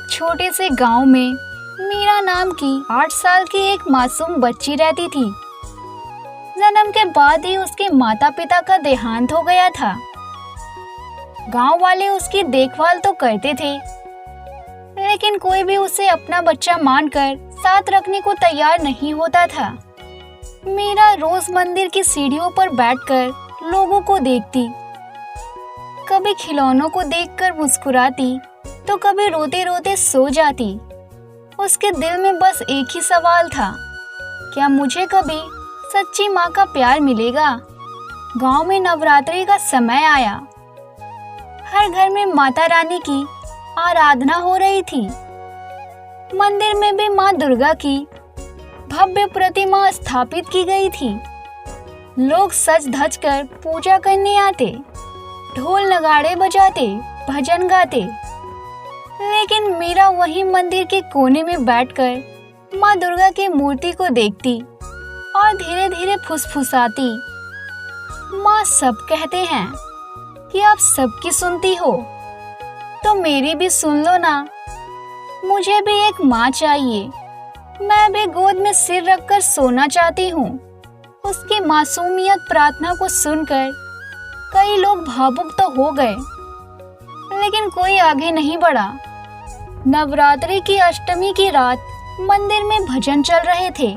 एक छोटे से गांव में मीरा नाम की 8 साल की एक मासूम बच्ची रहती थी। जन्म के बाद ही उसके माता पिता का देहांत हो गया था। गांव वाले उसकी देखभाल तो करते थे, लेकिन कोई भी उसे अपना बच्चा मानकर साथ रखने को तैयार नहीं होता था। मीरा रोज मंदिर की सीढ़ियों पर बैठकर लोगों को देखती, कभी खिलौनों को देखकर मुस्कुराती तो कभी रोते रोते सो जाती। उसके दिल में बस एक ही सवाल था, क्या मुझे कभी सच्ची माँ का प्यार मिलेगा। गांव में नवरात्रि का समय आया। हर घर में माता रानी की आराधना हो रही थी। मंदिर में भी माँ दुर्गा की भव्य प्रतिमा स्थापित की गई थी। लोग सज धज कर पूजा करने आते, ढोल नगाड़े बजाते, भजन गाते। लेकिन मीरा वही मंदिर के कोने में बैठकर माँ दुर्गा की मूर्ति को देखती और धीरे धीरे फुसफुसाती, माँ सब कहते हैं कि आप सबकी सुनती हो, तो मेरी भी सुन लो ना। मुझे भी एक माँ चाहिए। मैं भी गोद में सिर रखकर सोना चाहती हूँ। उसकी मासूमियत प्रार्थना को सुनकर कई लोग भावुक तो हो गए, लेकिन कोई आगे नहीं बढ़ा। नवरात्रि की अष्टमी की रात मंदिर में भजन चल रहे थे।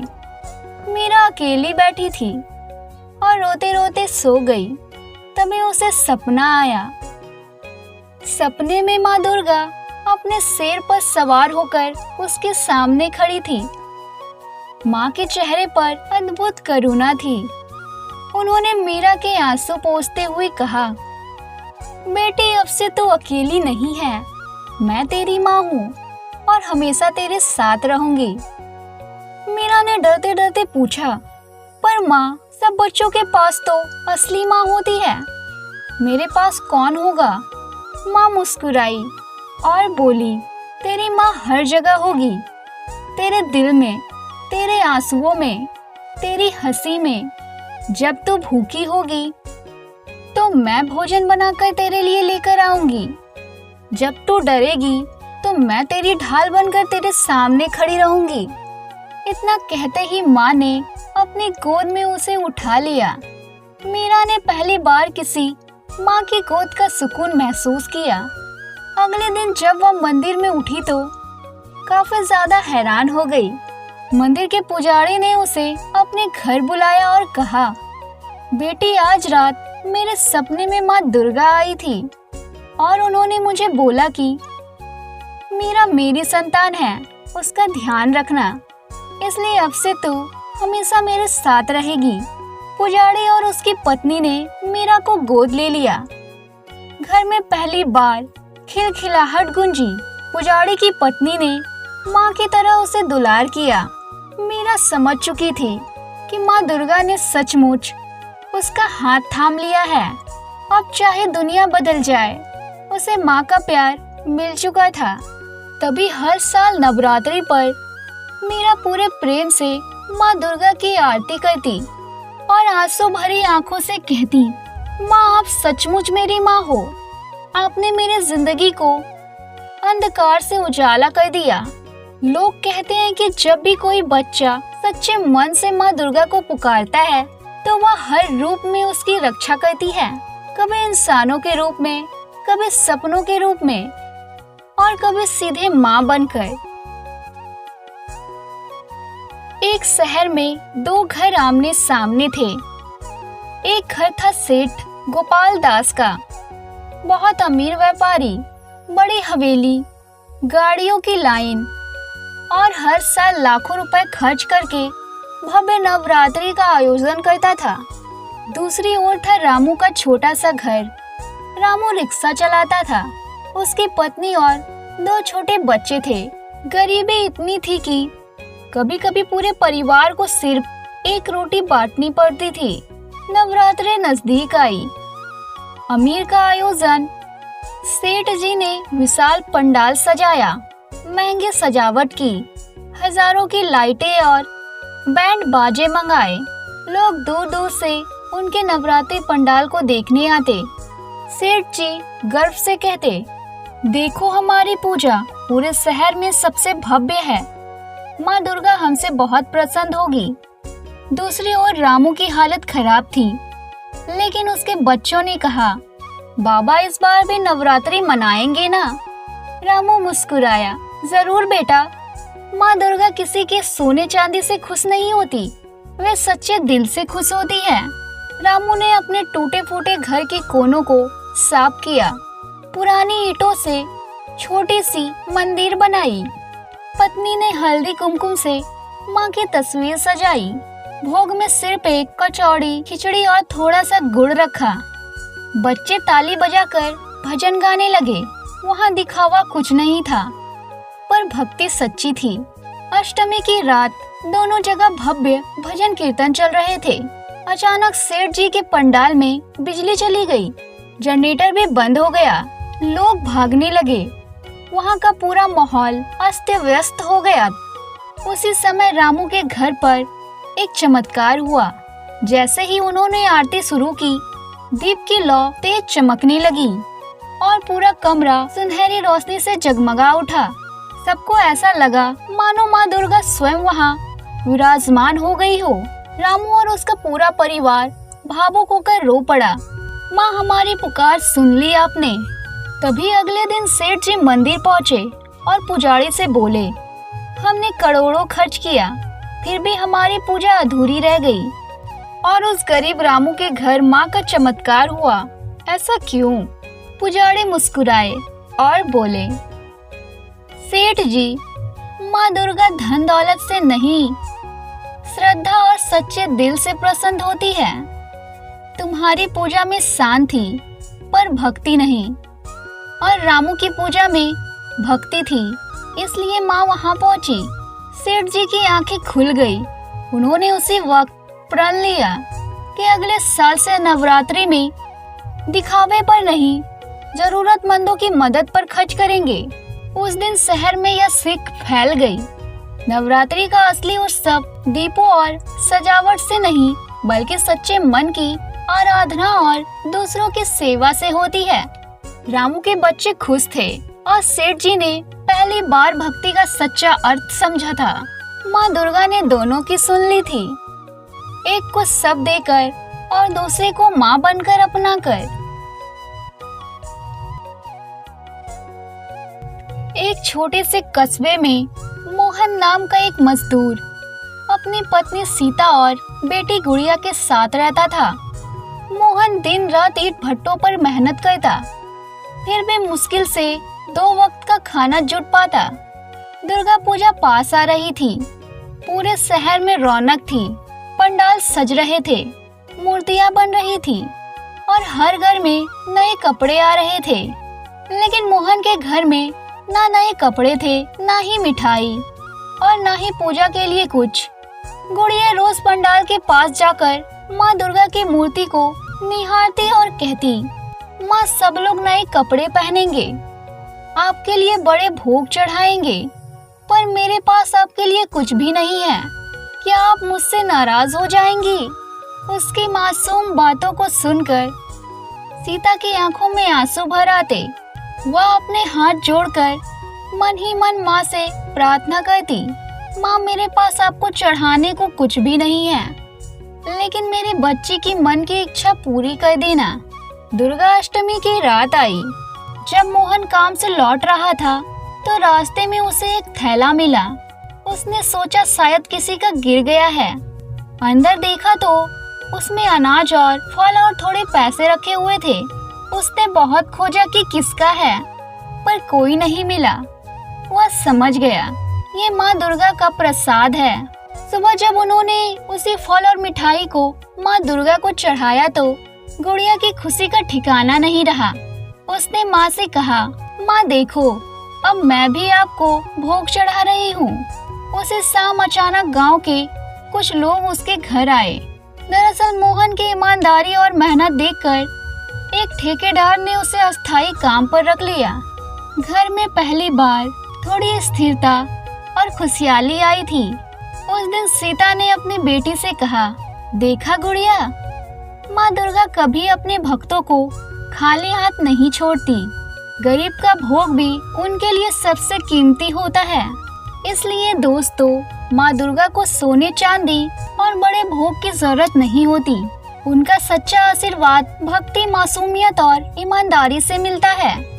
मीरा अकेली बैठी थी और रोते रोते सो गई। तभी उसे सपना आया। सपने में माँ दुर्गा अपने शेर पर सवार होकर उसके सामने खड़ी थी। माँ के चेहरे पर अद्भुत करुणा थी। उन्होंने मीरा के आंसू पोंछते हुए कहा, बेटी अब से तू अकेली नहीं है। मैं तेरी माँ हूँ और हमेशा तेरे साथ रहूंगी। मीरा ने डरते डरते पूछा, पर माँ, सब बच्चों के पास तो असली माँ होती है, मेरे पास कौन होगा। माँ मुस्कुराई और बोली, तेरी माँ हर जगह होगी, तेरे दिल में, तेरे आंसुओं में, तेरी हंसी में। जब तू भूखी होगी तो मैं भोजन बनाकर तेरे लिए लेकर आऊंगी। जब तू डरेगी तो मैं तेरी ढाल बनकर तेरे सामने खड़ी रहूंगी। इतना कहते ही माँ ने अपनी गोद में उसे उठा लिया। मीरा ने पहली बार किसी माँ की गोद का सुकून महसूस किया। अगले दिन जब वह मंदिर में उठी तो काफी ज्यादा हैरान हो गई। मंदिर के पुजारी ने उसे अपने घर बुलाया और कहा, बेटी, आज रात मेरे सपने में माँ दुर्गा आई थी और उन्होंने मुझे बोला कि मीरा मेरी संतान है, उसका ध्यान रखना, इसलिए अब से तू हमेशा मेरे साथ रहेगी। पुजारी और उसकी पत्नी ने मीरा को गोद ले लिया। घर में पहली बार खिलखिलाहट गूंजी। पुजारी की पत्नी ने माँ की तरह उसे दुलार किया। मीरा समझ चुकी थी कि माँ दुर्गा ने सचमुच उसका हाथ थाम लिया है। अब चाहे दुनिया बदल जाए, उसे माँ का प्यार मिल चुका था। तभी हर साल नवरात्रि पर मीरा पूरे प्रेम से माँ दुर्गा की आरती करती और आंसू भरी आंखों से कहती, माँ, आप सचमुच मेरी माँ हो। आपने मेरी जिंदगी को अंधकार से उजाला कर दिया। लोग कहते हैं कि जब भी कोई बच्चा सच्चे मन से माँ दुर्गा को पुकारता है तो वह हर रूप में उसकी रक्षा करती है, कभी इंसानों के रूप में, कभी सपनों के रूप में और कभी सीधे माँ बनकर। एक शहर में 2 घर आमने सामने थे। एक घर था सेठ गोपाल दास का, बहुत अमीर व्यापारी, बड़ी हवेली, गाड़ियों की लाइन और हर साल लाखों रुपए खर्च करके भव्य नवरात्रि का आयोजन करता था। दूसरी ओर था रामू का छोटा सा घर। रामू रिक्शा चलाता था। उसकी पत्नी और 2 छोटे बच्चे थे। गरीबी इतनी थी कि कभी कभी पूरे परिवार को सिर्फ एक रोटी बांटनी पड़ती थी। नवरात्रि नजदीक आई। अमीर का आयोजन। सेठ जी ने विशाल पंडाल सजाया, महंगी सजावट की, हजारों की लाइटें और बैंड बाजे मंगाए। लोग दूर दूर से उनके नवरात्रि पंडाल को देखने आते। सेठ जी गर्व से कहते, देखो, हमारी पूजा पूरे शहर में सबसे भव्य है। माँ दुर्गा हमसे बहुत प्रसन्न होगी। दूसरी ओर रामू की हालत खराब थी, लेकिन उसके बच्चों ने कहा, बाबा इस बार भी नवरात्रि मनाएंगे ना? रामू मुस्कुराया, जरूर बेटा। माँ दुर्गा किसी के सोने चांदी से खुश नहीं होती, वे सच्चे दिल से खुश होती है। रामू ने अपने टूटे फूटे घर के कोनों को साफ किया, पुरानी ईंटों से छोटी सी मंदिर बनाई। पत्नी ने हल्दी कुमकुम से माँ की तस्वीर सजाई। भोग में सिर्फ एक कचौड़ी, खिचड़ी और थोड़ा सा गुड़ रखा। बच्चे ताली बजाकर भजन गाने लगे। वहाँ दिखावा कुछ नहीं था, पर भक्ति सच्ची थी। अष्टमी की रात दोनों जगह भव्य भजन कीर्तन चल रहे थे। अचानक सेठ जी के पंडाल में बिजली चली गई। जनरेटर भी बंद हो गया। लोग भागने लगे। वहाँ का पूरा माहौल अस्त व्यस्त हो गया। उसी समय रामू के घर पर एक चमत्कार हुआ। जैसे ही उन्होंने आरती शुरू की, दीप की लौ तेज चमकने लगी और पूरा कमरा सुनहरी रोशनी से जगमगा उठा। सबको ऐसा लगा मानो माँ दुर्गा स्वयं वहाँ विराजमान हो गई हो। रामू और उसका पूरा परिवार भावुक होकर रो पड़ा। माँ, हमारी पुकार सुन ली आपने। तभी अगले दिन सेठ जी मंदिर पहुँचे और पुजारी से बोले, हमने करोड़ों खर्च किया, फिर भी हमारी पूजा अधूरी रह गई और उस गरीब रामू के घर माँ का चमत्कार हुआ। ऐसा क्यों? पुजारी मुस्कुराए और बोले, सेठ जी, माँ दुर्गा धन दौलत से नहीं, श्रद्धा और सच्चे दिल से प्रसन्न होती है। तुम्हारी पूजा में शान थी, पर भक्ति नहीं, और रामू की पूजा में भक्ति थी, इसलिए माँ वहाँ पहुँची। सेठ जी की आंखें खुल गई। उन्होंने उसी वक्त प्रण लिया कि अगले साल से नवरात्रि में दिखावे पर नहीं, जरूरतमंदों की मदद पर खर्च करेंगे। उस दिन शहर में यह सीख फैल गई। नवरात्रि का असली उत्सव दीपों और सजावट से नहीं, बल्कि सच्चे मन की आराधना और दूसरों की सेवा से होती है। रामू के बच्चे खुश थे और सेठ जी ने पहली बार भक्ति का सच्चा अर्थ समझा था। माँ दुर्गा ने दोनों की सुन ली थी, एक को सब देकर और दूसरे को माँ बनकर अपनाकर। एक छोटे से कस्बे में मोहन नाम का एक मजदूर अपनी पत्नी सीता और बेटी गुड़िया के साथ रहता था। मोहन दिन रात ईंट भट्टों पर मेहनत करता, फिर भी मुश्किल से 2 वक्त का खाना जुट पाता। दुर्गा पूजा पास आ रही थी। पूरे शहर में रौनक थी। पंडाल सज रहे थे, मूर्तियां बन रही थी और हर घर में नए कपड़े आ रहे थे। लेकिन मोहन के घर में ना नए कपड़े थे, ना ही मिठाई और ना ही पूजा के लिए कुछ। गुड़िया रोज पंडाल के पास जाकर माँ दुर्गा की मूर्ति को निहारती और कहती, माँ, सब लोग नए कपड़े पहनेंगे, आपके लिए बड़े भोग चढ़ाएंगे, पर मेरे पास आपके लिए कुछ भी नहीं है। क्या आप मुझसे नाराज हो जाएंगी? उसकी मासूम बातों को सुनकर सीता की आंखों में आंसू भर आते। वह अपने हाथ जोड़कर मन ही मन माँ से प्रार्थना करती, माँ, मेरे पास आपको चढ़ाने को कुछ भी नहीं है, लेकिन मेरे बच्चे की मन की इच्छा पूरी कर देना। दुर्गा अष्टमी की रात आई। जब मोहन काम से लौट रहा था तो रास्ते में उसे एक थैला मिला। उसने सोचा शायद किसी का गिर गया है। अंदर देखा तो उसमें अनाज और फल और थोड़े पैसे रखे हुए थे। उसने बहुत खोजा कि किसका है, पर कोई नहीं मिला। वह समझ गया ये माँ दुर्गा का प्रसाद है। सुबह जब उन्होंने उसी फल और मिठाई को माँ दुर्गा को चढ़ाया तो गुड़िया की खुशी का ठिकाना नहीं रहा। उसने माँ से कहा, माँ देखो, अब मैं भी आपको भोग चढ़ा रही हूँ। उसी शाम अचानक गांव के कुछ लोग उसके घर आए। दरअसल मोहन की ईमानदारी और मेहनत देखकर एक ठेकेदार ने उसे अस्थायी काम पर रख लिया। घर में पहली बार थोड़ी स्थिरता और खुशहाली आई थी। उस दिन सीता ने अपनी बेटी से कहा, देखा गुड़िया, माँ दुर्गा कभी अपने भक्तों को खाली हाथ नहीं छोड़ती। गरीब का भोग भी उनके लिए सबसे कीमती होता है। इसलिए दोस्तों, माँ दुर्गा को सोने चांदी और बड़े भोग की जरूरत नहीं होती। उनका सच्चा आशीर्वाद भक्ति, मासूमियत और ईमानदारी से मिलता है।